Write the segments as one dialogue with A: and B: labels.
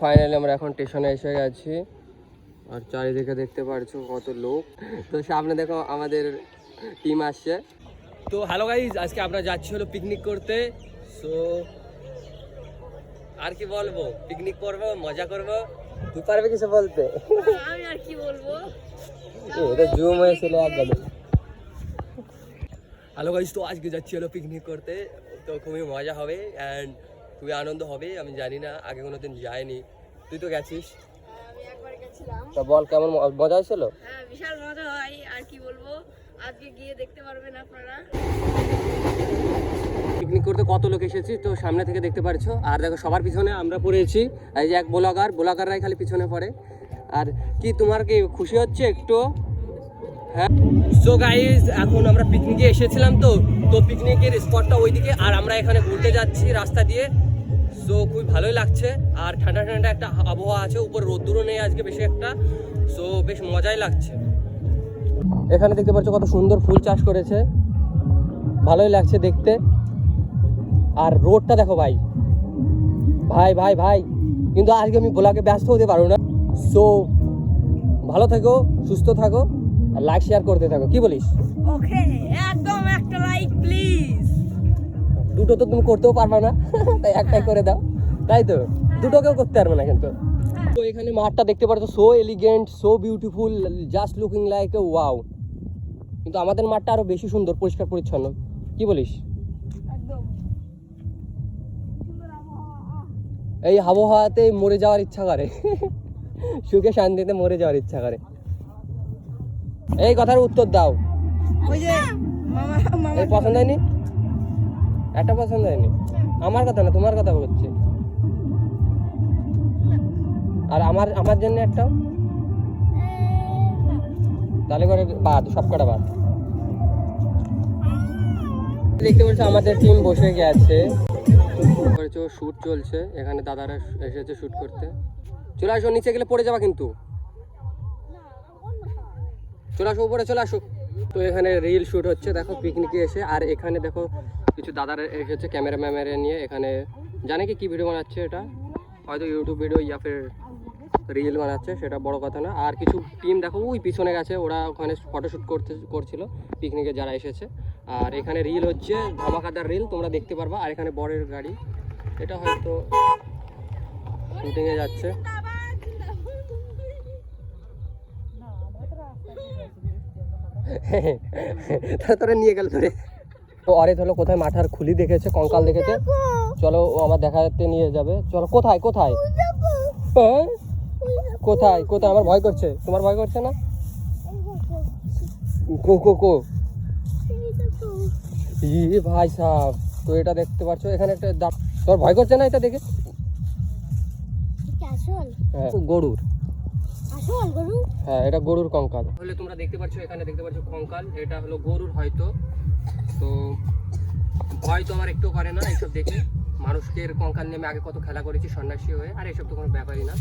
A: Finally আমরা এখন স্টেশনে এসে গেছি আর চারিদিকে দেখতে পাচ্ছ কত লোক। তো সামনে দেখো আমাদের টিম আসছে। তো হ্যালো গাইজ, আজকে আমরা যাচ্ছি হলো পিকনিক করতে। সো আর কি বলবো, পিকনিক করবো, মজা করবো। তুই পারবে কিছু বলতে?
B: আমি আর কি বলবো,
A: এটা জুম হয়েছিল একদম। হ্যালো গাইজ, তো আজকে যাচ্ছি হলো পিকনিক করতে। তো খুবই মজা হবে অ্যান্ড খুবই আনন্দ হবে। আমি জানি না, আগে কোনোদিন যাইনি, তুই তো গেছিস।
B: আমি একবার গেছিলাম।
A: তা বল কেমন মজা হয়েছিল?
B: হ্যাঁ, বিশাল মজা হয়। আর কি বলবো, আজকে গিয়ে দেখতে পারবেন আপনারা।
A: পিকনিক করতে কত লোক এসেছি তো সামনে থেকে দেখতে পারছো। আর দেখো সবার পিছনে আমরা পড়েছি, এই যে এক ব্লগাররাই খালি পিছনে পড়ে। আর কি তোমার কি খুশি হচ্ছে একটু? হ্যাঁ। সো গাইজ, এখন আমরা পিকনিকে এসেছিলাম তো পিকনিকের স্পটটা ওইদিকে, আর আমরা এখানে ঘুরতে যাচ্ছি রাস্তা দিয়ে। সো খুবই ভালোই লাগছে আর ঠান্ডা ঠান্ডা একটা আবহাওয়া আছে, উপর রোদ্দুরও নেই আজকে বেশি একটা। সো বেশ মজাই লাগছে। এখানে দেখতে পাচ্ছ কত সুন্দর ফুল চাষ করেছে, ভালোই লাগছে দেখতে। আর রোডটা দেখো ভাই ভাই ভাই ভাই, কিন্তু আজকে আমি ব্লগে ব্যস্ত হতে পারবো না। সো ভালো থাকো, সুস্থ থাকো আর লাইক শেয়ার করতে থাকো, কি বলিস?
B: ওকে, একদম একটা লাইক প্লিজ।
A: দুটো তো তুমি করতেও পারবে না, তাই একটাই করে দাও, তাই তো? দুটোকেও করতে পারবে না কিন্তু। তো এখানে মাঠটা দেখতে পাচ্ছ, so elegant, so beautiful, just looking like a wow. কিন্তু আমাদের মাঠটা আরো বেশি সুন্দর, পরিষ্কার পরিচ্ছন্ন, কি বলিস?
B: একদম
A: এই আবহাওয়াতে মরে যাওয়ার ইচ্ছা করে, সুখে শান্তিতে মরে যাওয়ার ইচ্ছা করে। এই কথার উত্তর দাও।
B: ওই যে মামা
A: এই পছন্দ হয়নি? একটা পছন্দ হয়নি? আমার কথা না, তোমার কথা বলছি। আর আমার জন্য একটা, তাহলে করে বাদ, সব কটা বাদ। দেখতে পাচ্ছ আমাদের টিম বসে গেছে, শুট চলছে এখানে, দাদারা এসেছে শুট করতে। চলে আসো, নিচে গেলে পড়ে যাবা কিন্তু। চলে আসো, উপরে চলে আসো। তো এখানে রিল শুট হচ্ছে দেখো পিকনিকে এসে। আর এখানে দেখো কিছু দাদারা এসেছে ক্যামেরা নিয়ে, এখানে জানে কি ভিডিও বানাচ্ছে, এটা হয়তো ইউটিউব ভিডিও ইয়া ফের রিল বানাচ্ছে, সেটা বড় কথা না। আর কিছু টিম দেখো ওই পিছনে গেছে, ওরা ওখানে ফটোশ্যুট করছিল পিকনিকে যারা এসেছে। আর এখানে রিল হচ্ছে, ধামাকাদার রিল তোমরা দেখতে পারবা। আর এখানে বরের গাড়ি, এটা হয়তো শুটিংয়ে যাচ্ছে। তোরা নিয়ে গেল ধরে। তো অরিত হলো কোথায় মাথার খুলি দেখেছে, কঙ্কাল দেখেছে। চলো, ও আমার দেখাতে নিয়ে যাবে। চলো, কোথায় কোথায় হ্যাঁ কোথায় কোথায়? আমার ভয় করছে, তোমার ভয় করছে না? কো কো কো ই ভাই সাহেব, তো এটা দেখতে পাচ্ছ এখানে একটা দাঁত। তোর ভয় করছে না এটা দেখে? হ্যাঁ, গরুর। হ্যাঁ, এটা গরুর কঙ্কাল হলে তোমরা দেখতে পাচ্ছ। এখানে দেখতে পাচ্ছ কঙ্কাল, এটা হলো গরুর হয়তো। তো ভয় তো আমার একটু করে না এইসব দেখে। মানুষকে কঙ্কাল নিয়ে আমি আগে কত খেলা করেছি সন্ন্যাসী হয়ে, আর এইসব তো কোনো ব্যাপারই না।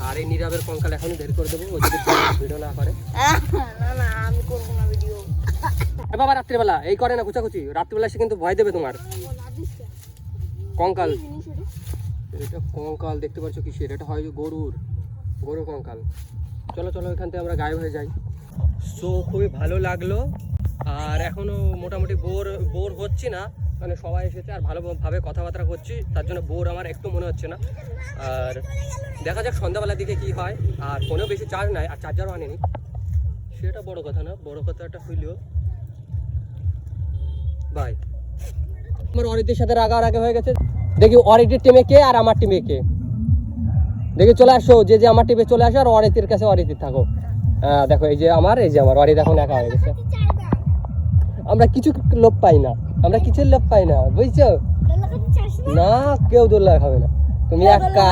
A: আর এই নীরবের কঙ্কাল এখনই বের করে দেবো, ও যদি ভিডিও না করে।
B: না আমি করবো না ভিডিও।
A: বাবা রাত্রিবেলা এই করে না কুচাকুচি, রাত্রিবেলা সে কিন্তু ভয় দেবে তোমার। কঙ্কাল, এটা কঙ্কাল দেখতে পাচ্ছ কিসের? এটা হয় গরুর কঙ্কাল। চলো চলো, এখান থেকে আমরা গায়েব হয়ে যাই। সো খুবই ভালো লাগলো। আর এখনো মোটামুটি বোর হচ্ছি না, মানে সবাই এসেছে আর ভালোভাবে কথাবার্তা করছি, তার জন্য বোর আমার একটু মনে হচ্ছে না। আর দেখা যাক সন্ধ্যাবেলার দিকে কি হয়। আর ফোনেও বেশি চার্জ নাই, আর চার্জারও আনিনি, সেটা বড় কথা না। বড় কথাটা হইলেও ভাই আমার অরিতের সাথে রাগারাগি হয়ে গেছে। দেখি অরিতের টিমে কে আর আমার টিমে কে, দেখি চলে আসো, যে আমার টিমে চলে আসো, আর অরিতের কাছে অরিতের থাকো। দেখো এই যে আমার অরিত এখন একা হয়ে গেছে। আমরা কিছু লোভ পাই না, আমরা কিছুর লোভ পাই না, বুঝছো? না, কেউ দোল্লা খাবে না, তুমি একা।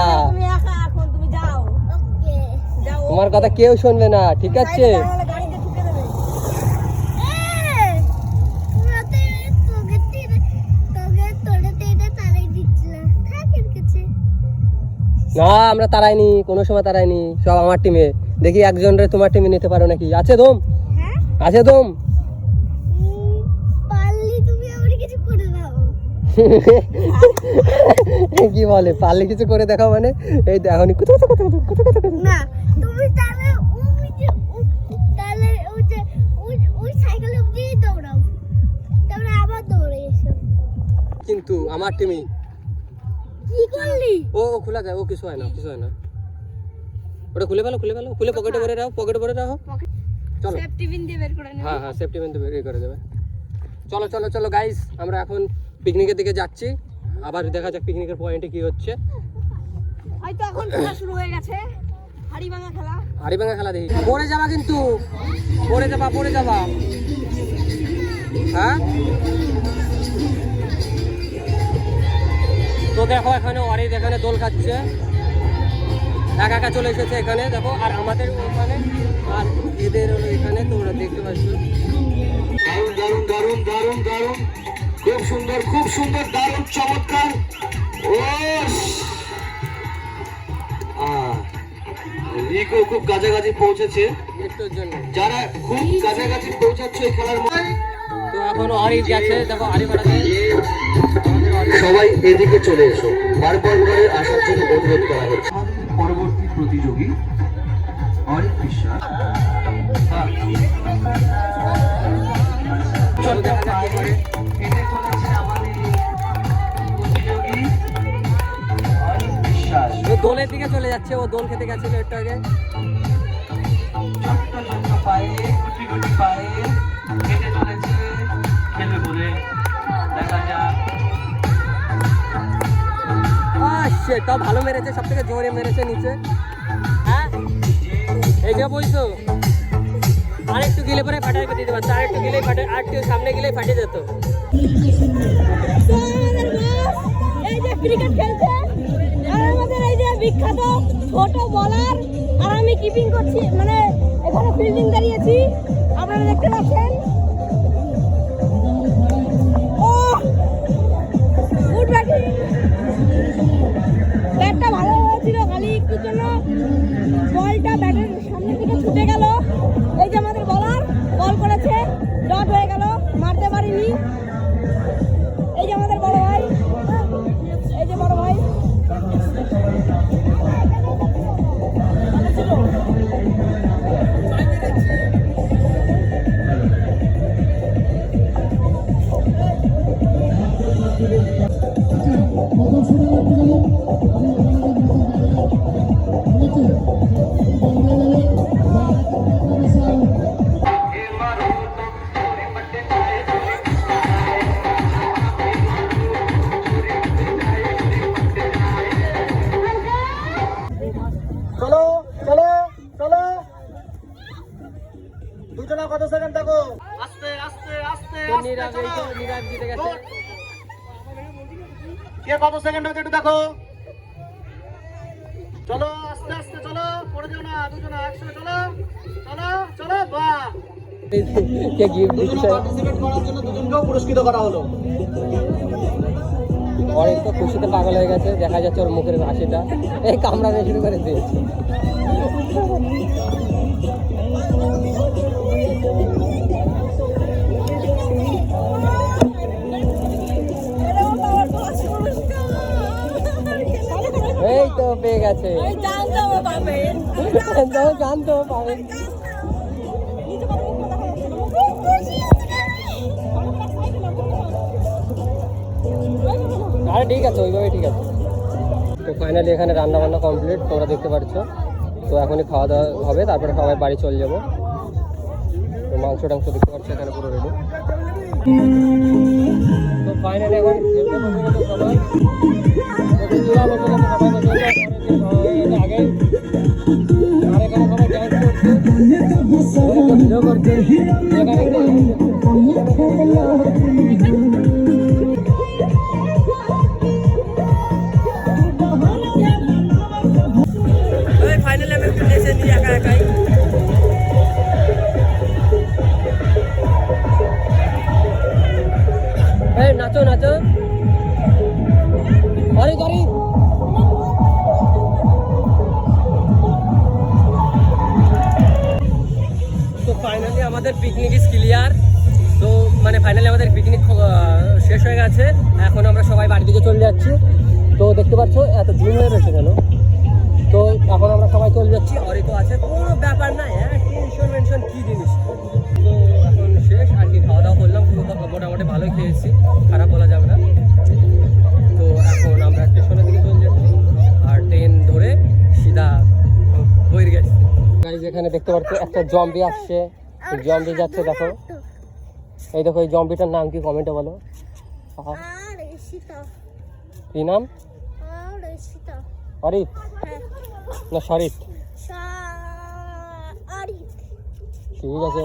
A: তোমার কথা কেউ শুনবে না, ঠিক আছে? না, আমরা তারাইনি, কোনো সময় তারাইনি, সব আমার টিমে। দেখি একজনের তোমার টিমে নিতে পারো নাকি? আছে দম? আছে দম? পারলি তুমি আমাকে কিছু করে দাও। কি বলে পারলে কিছু করে দেখাও মানে এই তো এখনই কোথাও
B: না তুমি তাহলে তাহলে ওই যে ওই সাইকেল অবধি দৌড়াও, তারপরে আবার দৌড়ে এসো।
A: কিন্তু আমার টিমই
B: কি করলি?
A: ও খোলা যায়, ও কিছু হয় না কিছু হয় না, ওটা খুলে ফেলো খুলে পকেটে ভরে রাখো চলো।
B: সেফটি পিন দিয়ে বের করে নেব।
A: হ্যাঁ সেফটি পিন তো বের করে দেবে। চলো গাইস, আমরা এখন পিকনিকের দিকে যাচ্ছি। আবার দেখা যাক পিকনিকের পয়েন্টে কি হচ্ছে।
B: হয়তো এখন খেলা শুরু হয়ে গেছে, হাড়িভাঙা খেলা
A: দেখি। পড়ে যাবা কিন্তু, পড়ে যাবা হ্যাঁ। তো দেখো এখানে অরিদ এখানে দোল খাচ্ছে, একা চলে এসেছে এখানে দেখো, আর আমাদের ওখানে আর এদের হলো এখানে, তোমরা দেখতে পাচ্ছ।
C: দারুণ খুব সুন্দর দারুণ চমৎকার। রিকো খুব কাছাকাছি পৌঁছেছে,
A: একটুর জন্য
C: যারা খুব কাছাকাছি পৌঁছাচ্ছে এই খেলার মধ্যে।
A: তো এখন অরিদ গেছে দেখো,
C: সবাই এদিকে চলে এসো, বারবার করে আসার জন্য অনুরোধ করা হচ্ছে। পরবর্তী প্রতিযোগী অরিক বিশ্বাস।
A: দোলের দিকে চলে যাচ্ছে, ও দোল খেতে গেছিল একটু আগে। সেটা ভালো মেরেছে, সব থেকে জোরে মেরেছে নিচে। হ্যাঁ এই যে বলছো, আর একটু গিলে পরে ফাটাই দিতে পারতো, আর একটু গিলেই ফাটে, আর একটু সামনে গিলেই ফাটে যেত।
B: এই যে ক্রিকেট খেলছে, আর আমাদের এই যে বিখ্যাত ছোট বলার, আর আমি কিপিং করছি, মানে এখানে ফিল্ডিং দাঁড়িয়েছি, আপনারা দেখতে পাচ্ছেন। ও গুড ব্যাটিং, ব্যাটটা ভালো হয়েছিল, খালি একটু জন্য বলটা ব্যাটের সামনে থেকে ছুটে গেল। এই যে আমাদের বলার বল করেছে, ডট হয়ে গেল, মারতে পারিনি। এই যে আমাদের বড় ভাই, এই যে বড় ভাই
C: চলো দুজনা কত সেকেন্ড দেখো, আস্তে
A: নিরাজ জিতে গেছে।
C: কে কত সেকেন্ড হচ্ছে একটু দেখো। চলো আস্তে চলো, পড়ে যাও না, দুজনা একসাথে চলো বাহ।
A: কে গিফট দিচ্ছে,
C: পার্টিসিপেট করার জন্য দুজনকেও পুরস্কৃত করা হলো।
A: অরিদ তো খুশিতে পাগল হয়ে গেছে, দেখা যাচ্ছে ওর মুখের হাসিটা, এই কামড়ানো শুরু করে দিয়েছে। এই তো পেয়ে গেছে, জানতো পাবে। আরে ঠিক আছে, ওইভাবে ঠিক আছে। তো ফাইনালি এখানে রান্না বান্না কমপ্লিট, তোমরা দেখতে পাচ্ছ। তো এখনই খাওয়া দাওয়া হবে, তারপরে সবাই বাড়ি চলে যাবো। তো মাংস টাংস দেখতে পাচ্ছ এখানে পুরো রেডি। তো ফাইনালি এখন সবাই আগে আর এখানে সবাই ড্যান্স করছে, ফাইনালি আমি একটু নেচে নিই একাই। এই নাচো অরিদ তো ফাইনালি আমাদের পিকনিক ইজ ক্লিয়ার। তো মানে ফাইনালি আমাদের পিকনিক শেষ হয়ে গেছে, এখন আমরা সবাই বাড়ির দিকে চলে যাচ্ছি। তো দেখতে পাচ্ছ এত দিন হয়ে রয়েছে কেন, তো এখন আমরা সবাই চলে যাচ্ছি। অরিকও আছে, কোনো ব্যাপার না, টেনশন মেনশন কী জিনিস। তো এখন শেষ আর কি, খাওয়া দাওয়া করলাম, খুব মোটামুটি ভালোই খেয়েছি, খারাপ বলা যাবে না। তো এখন আমরা স্টেশনের দিকে চলে যাচ্ছি আর ট্রেন ধরে সিধা বইর গেছি। গাইজ এখানে দেখতে পাচ্ছ একটা জম্বি আসছে, জম্বি যাচ্ছে দেখো, এই দেখো এই জম্বিটার নাম কি কমেন্টে বলো। কি নাম? অরিত না শরীফ? ঠিক আছে।